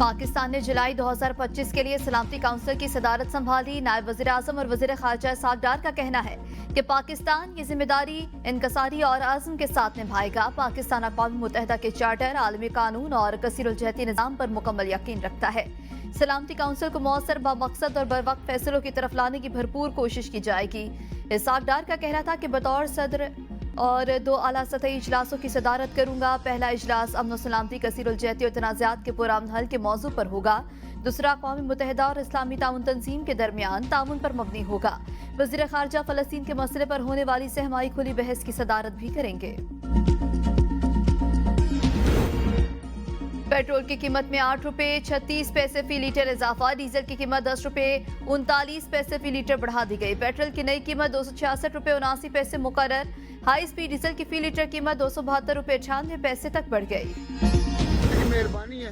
पाकिस्तान ने जुलाई 2025 के लिए सलामती काउंसिल की सदारत संभाली। नायब वजीर आजम और वजीर खारजा इसहाक डार का कहना है कि पाकिस्तान ये जिम्मेदारी इनकसारी और आज़म के साथ निभाएगा। पाकिस्तान अक़वाम मुत्तहिदा के चार्टर, आलमी कानून और कसीरुल-जहती निज़ाम पर मुकम्मल यकीन रखता है। सलामती काउंसिल को मौसर, बामकसद और बरवक्त फैसलों की तरफ लाने की भरपूर कोशिश की जाएगी। इसहाक डार का कहना था कि बतौर सदर और 2 आला सतही इजलासों की सदारत करूंगा। पहला इजलास अमन सलामती, कसीरुल-जहती और तनाज़ात के पुरअमन हल के मौजू पर होगा। दूसरा अक़वाम मुत्तहिदा और इस्लामी ताउन तंजीम के दरमियान ताउन पर मबनी होगा। वज़ीर ख़ारजा फ़लस्तीन के मसले पर होने वाली सहमाई खुली बहस की सदारत भी करेंगे। पेट्रोल की कीमत में 8 रुपये 36 पैसे फी लीटर इजाफा। डीजल की कीमत 10 रुपये 39 पैसे फी लीटर बढ़ा दी गई। पेट्रोल की नई कीमत 266 रुपये 79 पैसे मुकर्रर। हाई स्पीड डीजल की फी लीटर कीमत 272 रुपये 98 पैसे तक बढ़ गई। मेहरबानी है,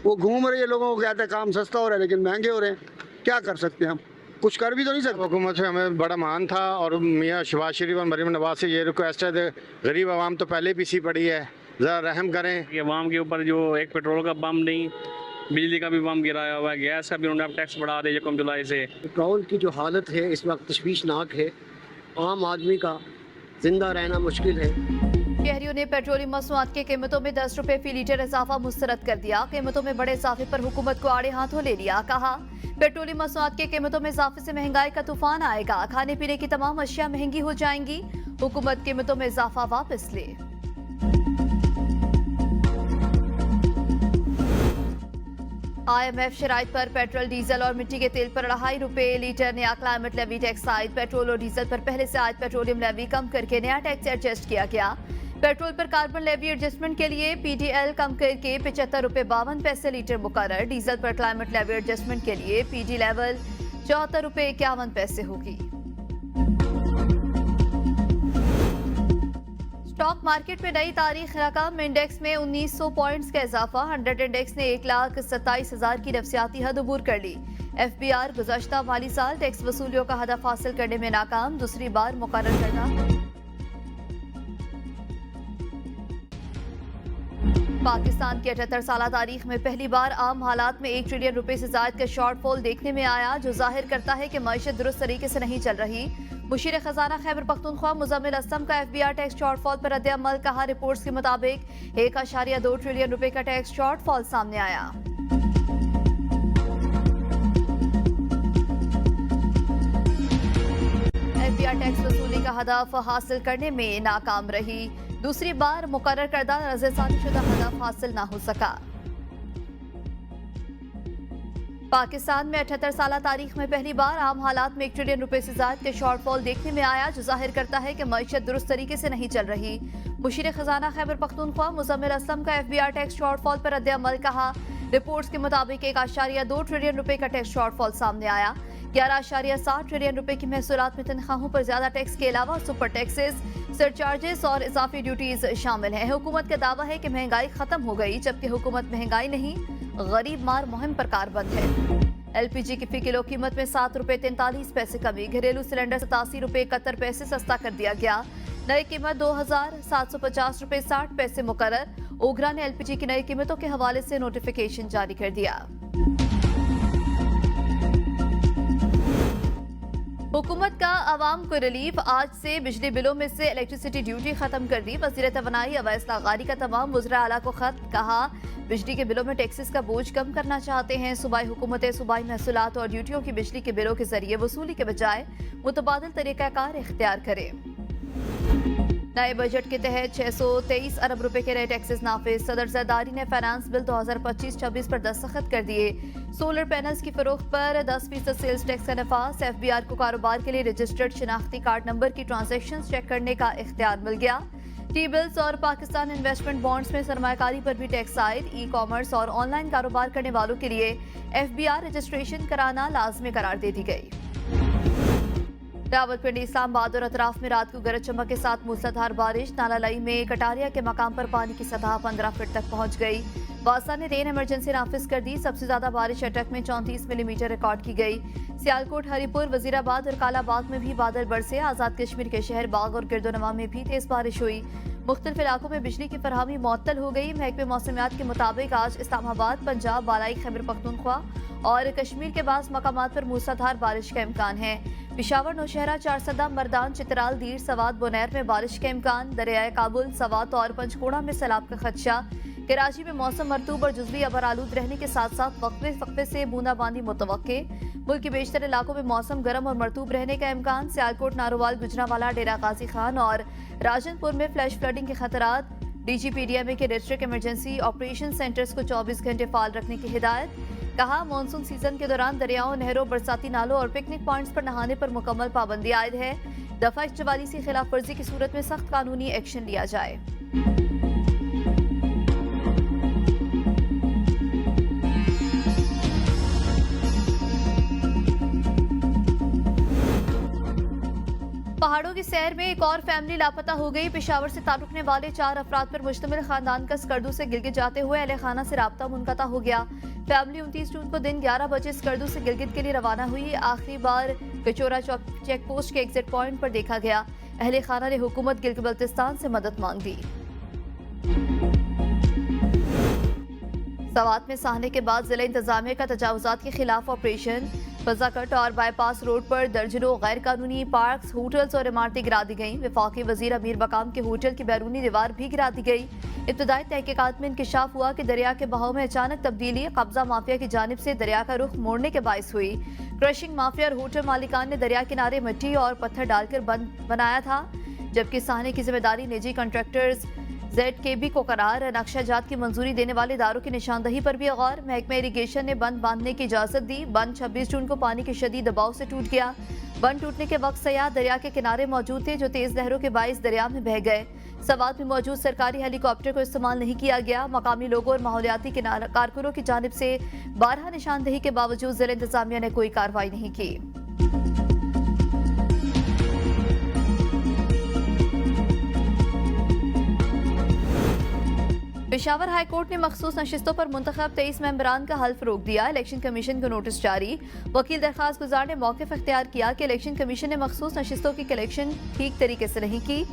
वो घूम रही है, लोगों को कहते हैं काम सस्ता हो रहा है लेकिन महंगे हो रहे हैं। क्या कर सकते हैं हम? कुछ कर भी तो नहीं सकते। हुकूमत से हमें बड़ा मान था और मियाँ शहबाज शरीफ और मरीम नवाज से ये रिक्वेस्ट है, गरीब आवाम तो पहले पीछे पड़ी है, ज़रा रहम करें। ये आवाम के ऊपर जो एक पेट्रोल का बम नहीं, बिजली का भी बम गिराया हुआ है, गैस का भी उन्होंने अब टैक्स बढ़ा दिया 1 जुलाई से। पेट्रोल की जो हालत है इस वक्त तशवीशनाक है। आम आदमी का जिंदा रहना मुश्किल है। शहरियों ने पेट्रोलियम मसनूआत की कीमतों में 10 रुपये फी लीटर इजाफा मुस्तरद कर दिया। कीमतों में बड़े इजाफे पर हुकूमत को आड़े हाथों ले लिया। कहा, पेट्रोलियम मसनूआत की कीमतों में इजाफे से महंगाई का तूफान आएगा। खाने पीने की तमाम अशिया महंगी हो जाएंगी। हुकूमत कीमतों में इजाफा वापस ले। IMF शराइत पर पेट्रोल, डीजल और मिट्टी के तेल पर 2.5 रुपये लीटर नया क्लाइमेट लेवी टैक्स आयद। पेट्रोल और डीजल पर पहले से आयद पेट्रोलियम लेवी कम करके नया टैक्स एडजस्ट किया गया। पेट्रोल पर कार्बन लेवी एडजस्टमेंट के लिए PDL कम करके 75 रुपये 52 पैसे लीटर मुकर्रर। डीजल पर क्लाइमेट लेवी एडजस्टमेंट के लिए PD लेवल 74 रुपये 51 पैसे होगी। स्टॉक मार्केट में नई तारीख रकम इंडेक्स में 1900 पॉइंट्स का इजाफा। 100 इंडेक्स ने 1,27,000 की नफसियाती हद अबूर कर ली। FBR गुज़श्ता माली साल टैक्स वसूलियों का हदफ हासिल करने में नाकाम, दूसरी बार मुकर्रर करना। पाकिस्तान की 78 साल तारीख में पहली बार आम हालात में 1 ट्रिलियन रुपए से ज्यादा का शॉर्टफॉल देखने में आया, जो जाहिर करता है कि मईशत दुरुस्त तरीके से नहीं चल रही। मुशीर खजाना खैबर पख्तूनख्वा मुजम्मिल असलम का FBR टैक्स शॉर्टफॉल पर रद्द अमल। कहा, रिपोर्ट्स के मुताबिक 1.2 ट्रिलियन रुपए का टैक्स शॉर्टफॉल सामने आया। FBR टैक्स वसूली का हदफ हासिल करने में नाकाम रही। दूसरी बार मुकर्रर करदा रज़ासानीशुदा हदफ हासिल ना हो सका। पाकिस्तान में 78 साल तारीख में पहली बार आम हालात में 1 ट्रिलियन रुपए से ज्यादा के शॉर्टफॉल देखने में आया, जो जाहिर करता है कि मईशत दुरुस्त तरीके से नहीं चल रही। मुशीर खजाना खैबर पख्तूनख्वा मुजम्मिल असलम का FBR टैक्स शॉर्टफॉल पर रद्द अमल। कहा, रिपोर्ट्स के मुताबिक 1.2 ट्रिलियन रुपए का टैक्स शॉर्टफॉल सामने आया। 11.7 ट्रिलियन रुपए की महसूलात में तनख्वाहों पर ज्यादा टैक्स के अलावा सुपर टैक्सेस, सरचार्जेस और इजाफी ड्यूटीज शामिल हैं। हुकूमत का दावा है कि महंगाई खत्म हो गई, जबकि हुकूमत महंगाई नहीं, गरीब मार मुहिम पर कारबंद है। LPG की फी किलो कीमत में 7 रुपये 43 पैसे कमी। घरेलू सिलेंडर 87 रुपये 71 पैसे सस्ता कर दिया गया। नई कीमत 2,750 रुपये 60 पैसे मुकर्रर। ओगरा ने LPG की नई कीमतों के हवाले से नोटिफिकेशन जारी कर दिया। हुकूमत का आवाम को रिलीफ। आज से बिजली बिलों में से इलेक्ट्रिसिटी ड्यूटी खत्म कर दी। वज़ीर तवानाई अवैस लागारी का तमाम वज़रा आला को खत। कहा, बिजली के बिलों में टैक्सेस का बोझ कम करना चाहते हैं। सूबाई हुकूमतें सूबाई महसूलात और ड्यूटियों की बिजली के बिलों के जरिए वसूली के बजाय मुतबादिल तरीक़ाकार इख्तियार करें। नए बजट के तहत 623 अरब रुपए के नए टैक्सेस नाफिज। सदर ज़रदारी ने फाइनेंस बिल 2025-26 पर दस्तखत कर दिए। सोलर पैनल्स की फरोख्त पर 10% सेल्स टैक्स का नफाज। FBR को कारोबार के लिए रजिस्टर्ड शिनाख्ती कार्ड नंबर की ट्रांजैक्शन चेक करने का इख्तियार मिल गया। टी बिल्स और पाकिस्तान इन्वेस्टमेंट बॉन्ड्स में सरमायाकारी पर भी टैक्स आयद। ई-कॉमर्स और ऑनलाइन कारोबार करने वालों के लिए FBR रजिस्ट्रेशन कराना लाजमी करार दे दी गई। रावलपिंडी, इस्लामाबाद और अतराफ में रात को गरज चमक के साथ मूसलाधार बारिश। नालालई में कटारिया के मकाम पर पानी की सतह 15 फीट तक पहुंच गई। वासा ने रेन इमरजेंसी नाफिज कर दी। सबसे ज्यादा बारिश अटक में 34 मिलीमीटर रिकॉर्ड की गई। सियालकोट, हरीपुर, वजीराबाद और कालाबाग में भी बादल बरसे। आजाद कश्मीर के शहर बाग और गिरदोनवा में भी तेज बारिश हुई। मुख्तलिफ इलाकों में बिजली की फरहमी मुअत्तल हो गई। महकमे मौसमियात के मुताबिक आज इस्लामाबाद, पंजाब, बालाई खैबर पख्तूनख्वा और कश्मीर के बाद मकामात पर मूसलाधार बारिश का इम्कान है। पेशावर, नौशहरा, चारसदा, मर्दान, चित्राल, दीर, सवात, बुनैर में बारिश का इम्कान। दरियाए काबुल, सवात और पंचकोड़ा में सैलाब का खदशा। कराची में मौसम मरतूब और जुज़वी अबरालूद रहने के साथ साथ वक्फे से बूंदाबांदी मुतवक्के। मुल्क के बेशतर इलाकों में मौसम गर्म और मरतूब रहने का इम्कान। सियालकोट, नारोवाल, गुजरांवाला, डेरा गाजी खान और राजनपुर में फ्लैश फ्लडिंग के खतरात। DGPDMA के डिस्ट्रिक्ट इमरजेंसी ऑपरेशन सेंटर्स को 24 घंटे फाल रखने की हिदायत। कहा, मानसून सीजन के दौरान दरियाओं, नहरों, बरसाती नालों और पिकनिक पॉइंट्स पर नहाने पर मुकम्मल पाबंदी आयद है। दफा 44 की खिलाफ वर्जी की सूरत में सख्त कानूनी एक्शन लिया जाए। पहाड़ों की सैर में एक और फैमिली लापता हो गई। पेशावर से ताल्लुकने वाले 4 अफराद पर मुश्तमिल खानदान का स्कर्दू से गिलगित जाते हुए अहले खाना से राब्ता मुनक़ता हो गया। फैमिली 29 जून को दिन 11 बजे स्कर्दू से गिलगित के लिए रवाना हुई। आखिरी बार कचोरा चेक पोस्ट के एग्जिट पॉइंट पर देखा गया। अहले खाना ने हुकूमत गिलगित बल्तिस्तान से मदद मांग दी। सवात में साहने के बाद जिला इंतजामिया का तजावुजात के खिलाफ ऑपरेशन। फजाकट और बाईपास रोड पर दर्जनों गैर कानूनी पार्क्स, होटल्स और इमारतें गिरा दी गईं। वफाकी वजीर अमीर मकाम के होटल की बैरूनी दीवार भी गिरा दी गई। इब्तदाई तहकीकात में इंकशाफ हुआ कि दरिया के बहाव में अचानक तब्दीली कब्जा माफिया की जानिब से दरिया का रुख मोड़ने के बायस हुई। क्रशिंग माफिया और होटल मालिकान ने दरिया किनारे मिट्टी और पत्थर डालकर बंद बनाया था, जबकि साहने की जिम्मेदारी निजी कॉन्ट्रैक्टर्स ZKB को करार। नक्शा जात की मंजूरी देने वाले इदारों की निशानदही पर भी गौर। महकमा इरीगेशन ने बंद बांधने की इजाजत दी। बंद 26 जून को पानी के शदीद दबाव से टूट गया। बंद टूटने के वक्त सयाह दरिया के किनारे मौजूद थे, जो तेज लहरों के बाइस दरिया में बह गए। सवात में मौजूद सरकारी हेलीकॉप्टर को इस्तेमाल नहीं किया गया। मकामी लोगों और माहौलियाती कारकुनों की जानिब से 12 निशानदही के बावजूद जिला इंतजामिया ने कोई कार्रवाई नहीं की। पेशावर हाई कोर्ट ने मखसूस नशिस्तों पर मुंतखब 23 मेंबरान का हल्फ रोक दिया। इलेक्शन कमीशन को नोटिस जारी। वकील दरखास्त गुजार ने मौक़िफ़ इख्तियार किया कि इलेक्शन कमीशन ने मखसूस नशिस्तों की कलेक्शन ठीक तरीके से नहीं की।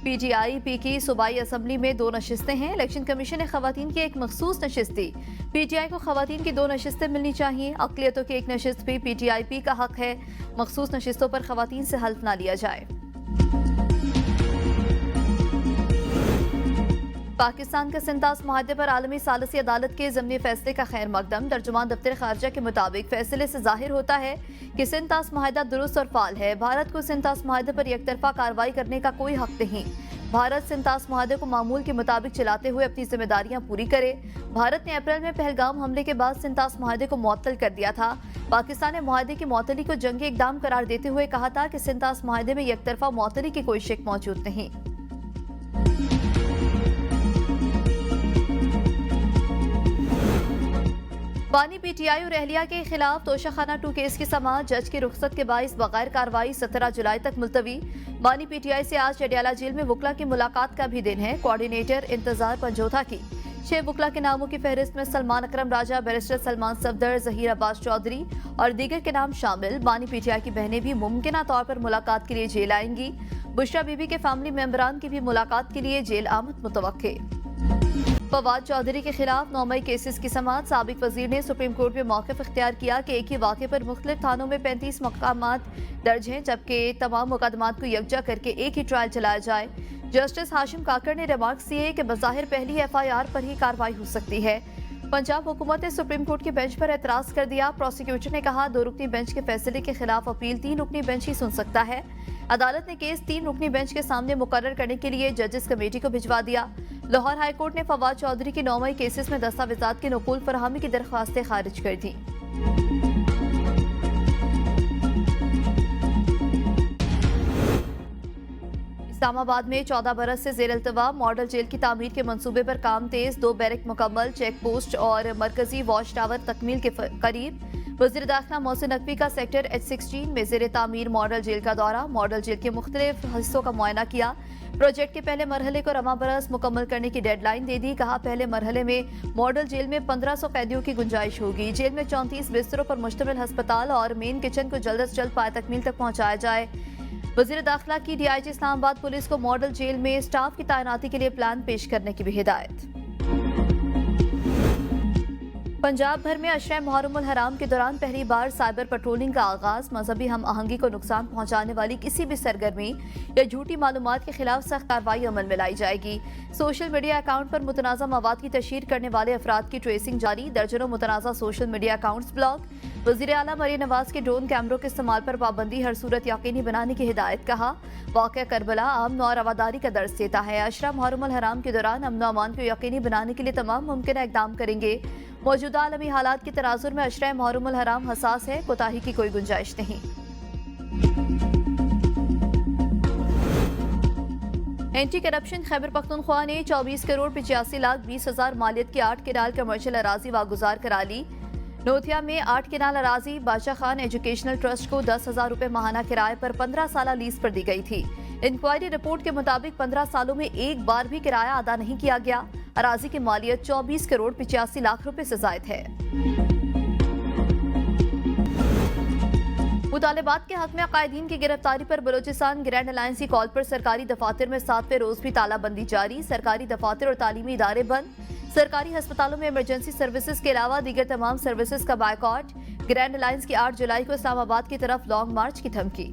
PTIP की सूबाई असम्बली में 2 नशिस्तें हैं। इलेक्शन कमीशन ने खवातीन की एक मखसूस नशिस्त दी। PTI को खवातीन की 2 नशिस्तें मिलनी चाहिए। अक़लियतों की एक नशिस्त भी PTIP का हक है। मखसूस नशिस्तों पर खवातीन से हल्फ ना लिया जाए। पाकिस्तान के सिंतास मुआहदे पर आलमी सालसी अदालत के ज़मनी फैसले का खैर मकदम। तर्जुमान दफ्तर खारजा के मुताबिक फैसले से जाहिर होता है कि सिंतास मुआहदा दुरुस्त और फाल है। भारत को सिंतास मुआहदे पर एकतरफा कार्रवाई करने का कोई हक नहीं। भारत सिंतास मुआहदे को मामूल के मुताबिक चलाते हुए अपनी जिम्मेदारियां पूरी करे। भारत ने अप्रैल में पहलगाम हमले के बाद सिंतास मुआहदे को मुअत्तल कर दिया था। पाकिस्तान ने मुआहदे की मुअत्तली को जंगी इक़दाम करार देते हुए कहा था कि सिंतास मुआहदे में एकतरफा मुअत्तली की कोई शिक मौजूद नहीं। बानी PTI और अहलिया के खिलाफ तोशाखाना 2 केस की समाअत जज की रुख्सत के बाइस बगैर कार्रवाई 17 जुलाई तक मुलतवी। बानी PTI से आज चडियाला जेल में वकला की मुलाकात का भी दिन है। कोऑर्डिनेटर इंतजार पंजोथा की 6 वकला के नामों की फहरिस्त में सलमान अकरम राजा, बैरिस्टर सलमान सफदर, जहीर अब्बास चौधरी और दीगर के नाम शामिल। बानी PTI की बहनें भी मुमकिना तौर पर मुलाकात के लिए जेल आएंगी। बुशरा बीबी के फैमिली मेंबरान की भी मुलाकात के लिए जेल आमद मुतवक्के। फवाद चौधरी के खिलाफ 9 मई केसेस की समाअत। साबिक वजीर ने सुप्रीम कोर्ट में मौक़िफ़ इख्तियार किया कि एक ही वाक़े पर मुख्तलिफ थानों में 35 मुक़दमात दर्ज हैं, जबकि तमाम मुक़दमात को यकजा करके एक ही ट्रायल चलाया जाए। जस्टिस हाशिम काकर ने रिमार्क्स दिए कि बज़ाहिर पहली FIR पर ही कार्रवाई हो सकती है। पंजाब हुकूमत ने सुप्रीम कोर्ट के बेंच पर एतराज़ कर दिया। प्रोसिक्यूटर ने कहा 2 रुकनी बेंच के फैसले के खिलाफ अपील 3 रुकनी बेंच ही सुन सकता है। अदालत ने केस 3 रुकनी बेंच के सामने मुकर्रर करने के लिए जजेस कमेटी को भिजवा दिया। लाहौर हाई कोर्ट ने फवाद चौधरी की 9 मई केसेस में दस्तावेजात की नकुल फराहमी की दरख्वास्तें खारिज कर दी। इस्लामाबाद में 14 बरस से जेर अल्तवा मॉडल जेल की तामीर के मंसूबे पर काम तेज। 2 बैरक मुकम्मल, चेक पोस्ट और मरकजी वॉच टावर तकमील के करीब। वज़ीर दाखिला मोहसिन नकवी का सेक्टर H16 में जेर तामीर मॉडल जेल का दौरा। मॉडल जेल के मुख्तलिफ हिस्सों का मुआयना किया। प्रोजेक्ट के पहले मरहले को रवा बरस मुकम्मल करने की डेडलाइन दे दी। कहा पहले मरहले में मॉडल जेल में 1500 कैदियों की गुंजाइश होगी। जेल में 34 बिस्तरों पर मुश्तमिल हस्पताल और मेन किचन को जल्द अज जल्द पाए तकमील तक पहुँचाया जाए। वज़ीर दाखिला की DIG इस्लामाबाद पुलिस को मॉडल जेल में स्टाफ की तैनाती के लिए प्लान पेश करने की भी हिदायत। पंजाब भर में अशरा मुहर्रम उल हराम के दौरान पहली बार साइबर पेट्रोलिंग का आगाज। मजहबी हम आहंगी को नुकसान पहुंचाने वाली किसी भी सरगर्मी या झूठी मालूमात के खिलाफ सख्त कार्रवाई अमल में लाई जाएगी। सोशल मीडिया अकाउंट पर मुतनाज़ा मवाद की तशहीर करने वाले अफराद की ट्रेसिंग जारी। दर्जनों मुतनाज़ा सोशल मीडिया अकाउंट्स ब्लॉक। वज़ीर आला मरियम नवाज के ड्रोन कैमरों के इस्तेमाल पर पाबंदी हर सूरत यकीनी बनाने की हिदायत। कहा वाक़या करबला अमन और रवादारी का दर्ज देता है। अशरा मुहर्रम उल हराम के दौरान अमन अमान को यकीनी बनाने के लिए तमाम मुमकिन इक़दाम करेंगे। मौजूदा आलमी हालात के तनाजुर में अशरा मुहर्रम उल हराम हसास है, कोताही की कोई गुंजाइश नहीं। एंटी करप्शन खैबर पख्तूनख्वा ने 24 करोड़ 85 लाख 20 हजार मालियत की 8 केनाल कमर्शियल अराजी वागुजार करा ली। नोथिया में 8 केनाल अराजी बादशाह खान एजुकेशनल ट्रस्ट को 10,000 रुपए माहाना किराए पर 15 साल लीज पर दी गई थी। इंक्वायरी रिपोर्ट के मुताबिक 15 सालों में एक बार भी किराया अदा नहीं किया गया। अराजी की मालियत 24 करोड़ 85 लाख रुपए से जायद है। मुतालिबात के हक में कायदीन की गिरफ्तारी पर बलोचिस्तान ग्रैंड अलायंस की कॉल पर सरकारी दफातर में 7वें रोज भी तालाबंदी जारी। सरकारी दफातर और तालीमी इदारे बंद। सरकारी अस्पतालों में इमरजेंसी सर्विसेज के अलावा दीगर तमाम सर्विसेज का बायकॉट। ग्रैंड अलायंस की 8 जुलाई को इस्लामाबाद की तरफ लॉन्ग मार्च की धमकी।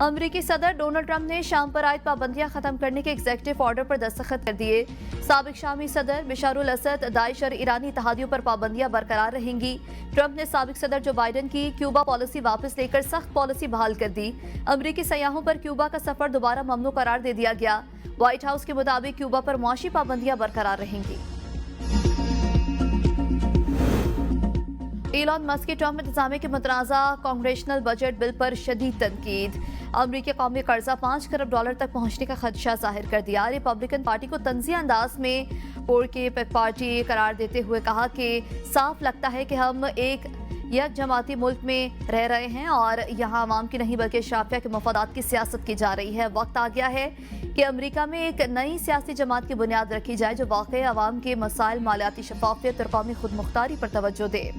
अमरीकी सदर डोनाल्ड ट्रंप ने शाम पर आयद पाबंदियां खत्म करने के एग्जीक्यूटिव ऑर्डर पर दस्तखत कर दिए। साबिक शामी सदर बशारुल असद, दाइश और ईरानी इत्तेहादियों पर पाबंदियां बरकरार रहेंगी। ट्रंप ने साबिक सदर जो बाइडन की क्यूबा पॉलिसी वापस लेकर सख्त पॉलिसी बहाल कर दी। अमरीकी सयाहों पर क्यूबा का सफर दोबारा ममनू करार दे दिया गया। व्हाइट हाउस के मुताबिक क्यूबा पर मुआशी पाबंदियां बरकरार रहेंगी। एलन मस्क की ट्रंप इंतजामिया के मुतनाज़ा कांग्रेशनल बजट बिल पर शदीद तनकीद। अमरीकी कौमी कर्जा 5 खरब डॉलर तक पहुंचने का खदशा जाहिर कर दिया। रिपब्लिकन पार्टी को तंज़िया अंदाज में पोड़ के पार्टी करार देते हुए कहा कि साफ लगता है कि हम एक यक जमाती मुल्क में रह रहे हैं और यहाँ आवाम की नहीं बल्कि शाफिया के मफादात की सियासत की जा रही है। वक्त आ गया है कि अमरीका में एक नई सियासी जमात की बुनियाद रखी जाए जो वाकई आवाम के मसाइल, मालियाती शफाफियत और कौमी खुद मुख्तारी पर तवज्जो दे।